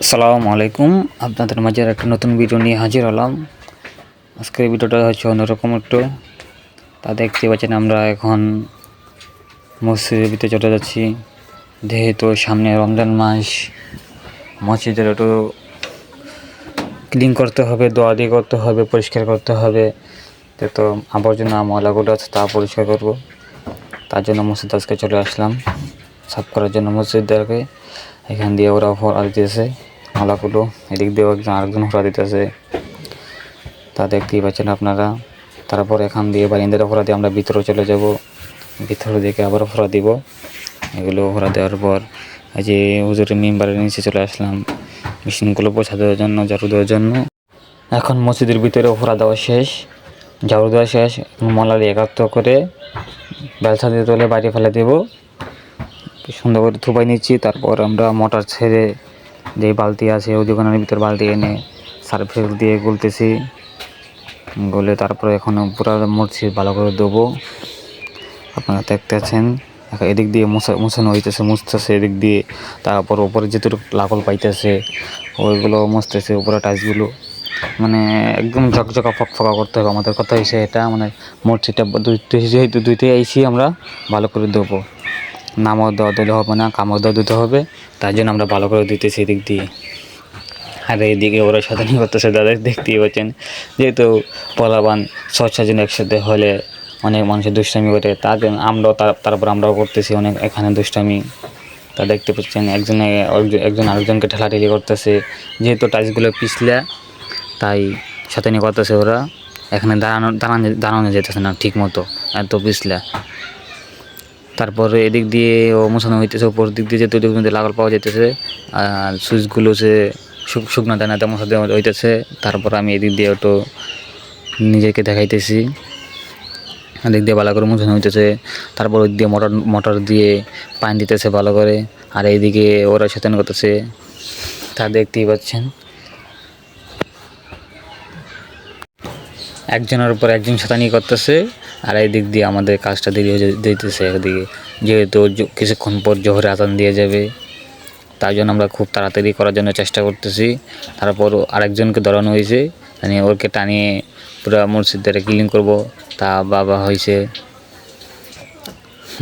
আসসালামু আলাইকুম। আপনাদের মাঝে একটা নতুন ভিডিও নিয়ে হাজির হলাম। আজকের ভিডিওটা হচ্ছে অন্যরকম একটু। তা দেখতে পাচ্ছেন আমরা এখন মসজিদের ভিতরে চলে যাচ্ছি, যেহেতু সামনে রমজান মাস। মসজিদের একটু ক্লিন করতে হবে, দোয়া দিয়ে করতে হবে, পরিষ্কার করতে হবে। তো আবর্জনা ময়লাগুলো আছে তা পরিষ্কার করব, তার জন্য মসজিদ আজকে চলে আসলাম সাফ করার জন্য মসজিদটাকে। এখান দিয়ে ওরা ফোড়া দিতেছে মালাগুলো, এদিক দিয়েও আরেকজন ফোড়া দিতেছে, তা দেখতেই পাচ্ছেন আপনারা। তারপর এখান দিয়ে বারিন্দার ফোড়া দিয়ে আমরা ভিতরে চলে যাব, ভিতরে দিকে আবার ফোড়া দিব। এগুলো ফোড়া দেওয়ার পর এই যে হুজুরের মেম্বারের নিচে চলে আসলাম মেশিনগুলো পোছা দেওয়ার জন্য, ঝাড়ু দেওয়ার জন্য। এখন মসজিদের ভিতরে ফোড়া দেওয়া শেষ, ঝাড়ু দেওয়া শেষ। মলারি একাত্র করে বেলসা দিয়ে তুলে বাইরে ফেলে দেবো, সুন্দর করে থুপাই নিচ্ছি। তারপর আমরা মোটর ছেড়ে যে বালতি আছে ওই দোকানের ভিতর বালতি এনে সার্ফেল দিয়ে গুলতেছি, গলে তারপরে এখন পুরো মসজিদ ভালো করে দেবো। আপনারা দেখতেছেন এদিক দিয়ে মোছানো হইতেছে, মুছতেছে এদিক দিয়ে। তারপর ওপরে যেটুকু লাকল পাইতেছে ওইগুলো মুছতেছে, উপরে টাইলসগুলো মানে একদম ঝকঝকা ফকফকা করতে হবে। আমাদের কথা হয়েছে এটা, মানে মসজিদটা যেহেতু দুইটাই আইসি আমরা ভালো করে দেবো। নামও দেওয়া দিলে হবে না, কামও দেওয়া দিতে হবে, তাই জন্য আমরা ভালো করে দিতেছি এদিক দিয়ে। আর এইদিকে ওরা সাথে নিয়ে করতেছে, তাদের দেখতেই পাচ্ছেন। যেহেতু পোলাপান 6-7 জন একসাথে হলে অনেক মানুষের দুষ্টামি করে, তারপর আমরাও করতেছি অনেক এখানে দুষ্টামি। তা দেখতে পাচ্ছেন একজন আরেকজনকে ঠেলাঠেলি করতেছে, যেহেতু টাইলসগুলো পিছলা তাই সাথে নিয়ে করতেছে ওরা। এখানে দাঁড়ানো যেতেছে না ঠিক মতো, এত পিছলা। তারপরে এদিক দিয়ে ও মোছানো হইতেছে, উপর দিক দিয়ে যেতে লাগাল পাওয়া যেতেছে, আর সুইচগুলো সে শুকনো দানাতে মোছা দেওয়া হইতেছে। তারপর আমি এদিক দিয়ে একটু নিজেকে দেখাইতেছি, এদিক দিয়ে ভালো করে মোছানো হইতেছে। তারপর ওই দিয়ে মোটর দিয়ে পানি দিতেছে ভালো করে, আর এইদিকে ওরা সেতেন করতেছে, তা দেখতেই পাচ্ছেন। একজনের উপর একজন সাতানি করতেছে, আর এই দিক দিয়ে আমাদের কাজটা দেরি হয়ে যেতেছে একদিকে, যেহেতু কিছুক্ষণ পর জোহরে আজান দিয়ে যাবে। তাই জন্য আমরা খুব তাড়াতাড়ি করার জন্য চেষ্টা করতেছি। তারপর আরেকজনকে ধরানো হয়েছে, মানে ওকে টানিয়ে পুরো মসজিদটা ক্লিন করব, তা বাবা হয়েছে,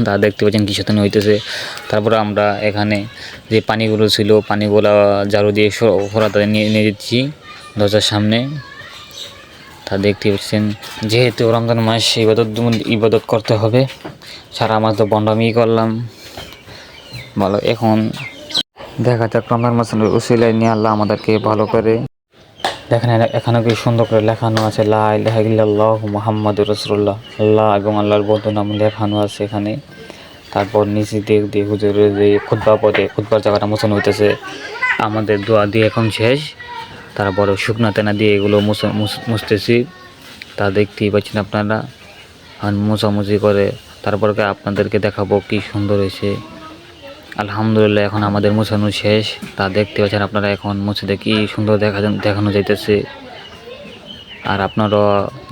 তা দেখতে পাচ্ছেন কি সাতানি হইতেছে। তারপর আমরা এখানে যে পানিগুলো ছিল পানিগুলো ঝাড়ু দিয়ে ফোড়াতে নিয়ে দিচ্ছি দরজার সামনে। তা দেখতে পাচ্ছেন, যেহেতু রমজান মাস ইবাদত করতে হবে, সারা মাস তো বন্ডামি করলাম ভালো। এখন দেখা যাক রমজান মাসের উসিলায় নিয়ে আল্লাহ আমাদেরকে ভালো করে। দেখেন এখানে কি সুন্দর করে লেখানো আছে, লা ইলাহা ইল্লাল্লাহু মুহাম্মাদুর রাসূলুল্লাহ, আল্লাহ এবং আল্লাহর বন্ধু নাম লেখানো আছে এখানে। তারপর নিচে দিয়ে হুজুরের যে খুতবার জায়গাটা মোছানো হইতেছে। আমাদের দোয়া দিয়ে এখন শেষ, তারপর শুকনা তেনা দিয়ে এগুলো মুছতেছি, তা দেখতেই পাচ্ছেন আপনারা। আর মোছামুছি করে তারপরকে আপনাদেরকে দেখাবো কি সুন্দর হয়েছে। আলহামদুলিল্লাহ এখন আমাদের মোছানো শেষ, তা দেখতে পাচ্ছেন আপনারা। এখন মসজিদে কি সুন্দর দেখানো যাইতেছে। আর আপনারা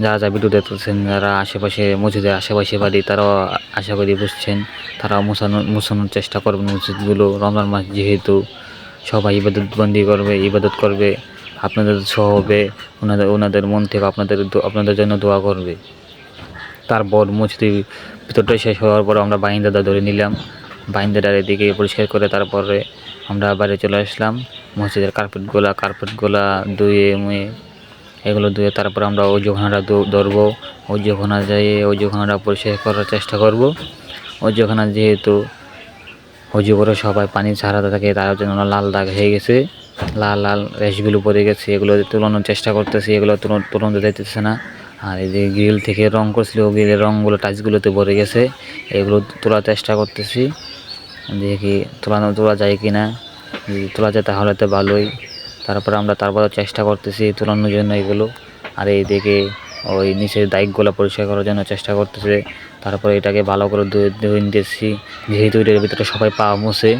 যারা ভিডিও দেখতেছেন, যারা আশেপাশে মসজিদের আশেপাশে বাড়ি, তারাও আশা করি বুঝছেন, তারা মোছানোর চেষ্টা করবেন মসজিদগুলো। রমজান মাস যেহেতু সবাই ইবাদত করবে, আপনাদের সহ হবে, ওনাদের মন থেকে আপনাদের জন্য দোয়া করবে। তারপর মসজিদের ভিতরটা শেষ হওয়ার পর আমরা বাইন্দাটা ধরে নিলাম, বাইন্দাটার এদিকে পরিষ্কার করে তারপরে আমরা বাইরে চলে আসলাম। মসজিদের কার্পেটগুলা ধুয়ে এগুলো ধুয়ে তারপর আমরা অজুখানাটা ধরবো। অজুখানা অজুখানাটা পরিষ্কার করার চেষ্টা করব। অজুখানা যেহেতু অজু করে সবাই পানি ছাড়াতে থাকে, তার জন্য লাল দাগ হয়ে গেছে, লাল রেশগুলো পড়ে গেছে, এগুলো তুলানোর চেষ্টা করতেছি, এগুলো তুলতে যাইতেছে না। আর এই যে গ্রিল থেকে রং করছিল, গ্রিলের রঙগুলো টাইলসগুলোতে ভরে গেছে, এগুলো তোলার চেষ্টা করতেছি, দেখি তোলা যায় কি না। যদি তোলা যায় তাহলে তো ভালোই। তারপর চেষ্টা করতেছি তোলানোর জন্য এগুলো। আর এইদিকে ওই নিচের দাইকগুলো পরিষ্কার করার জন্য চেষ্টা করতেছে। তারপরে এটাকে ভালো করে ধুয়ে নিতেছি, যেহেতু এটার ভিতরে সবাই পা মুছে,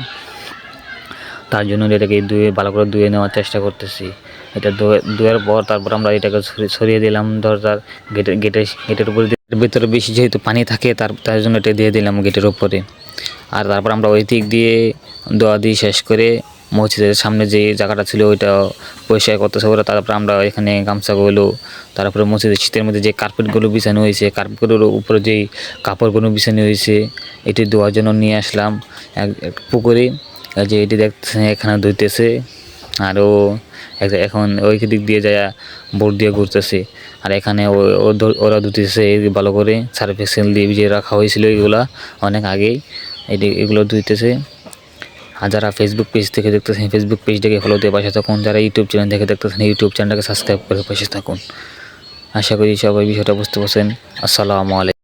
তার জন্য এটাকে ভালো করে ধুয়ে নেওয়ার চেষ্টা করতেছি। এটা ধোয়ার পর তারপর আমরা এটাকে সরিয়ে দিলাম দরজার গেটের উপরে। ভিতরে বেশি যেহেতু পানি থাকে তার জন্য এটা দিয়ে দিলাম গেটের উপরে। আর তারপর আমরা ওই দিক দিয়ে দোয়া দিয়ে শেষ করে মসজিদের সামনে যে জায়গাটা ছিল ওইটা পরিষ্কার করতেছে ওরা। তারপরে আমরা এখানে গামছাগুলো, তারপরে মসজিদের শীতের মধ্যে যে কার্পেটগুলো বিছানো হয়েছে, কার্পেটের উপরে যেই কাপড়গুলো বিছানো হয়েছে এটি ধোয়ার জন্য নিয়ে আসলাম এক পুকুরে। এই যে এটি দেখতেছেন এখানে ধুইতেছে, আরও এখন ওই দিক দিয়ে যায় বোট দিয়ে ঘুরতেছে। আর এখানে ওরা ধুতেছে ভালো করে, সার্ফ এক্সেল দিয়ে ভিজিয়ে রাখা হয়েছিল এগুলা অনেক আগেই, এগুলো ধুইতেছে। আর যারা ফেসবুক পেজ থেকে দেখতেছেন ফেসবুক পেজটাকে ফলো দিয়ে পাশে থাকুন, যারা ইউটিউব চ্যানেল থেকে দেখতেছেন ইউটিউব চ্যানেলটাকে সাবস্ক্রাইব করে পাশে থাকুন। আশা করি সবাই বিষয়টা বুঝতে পারছেন। আসসালামু আলাইকুম।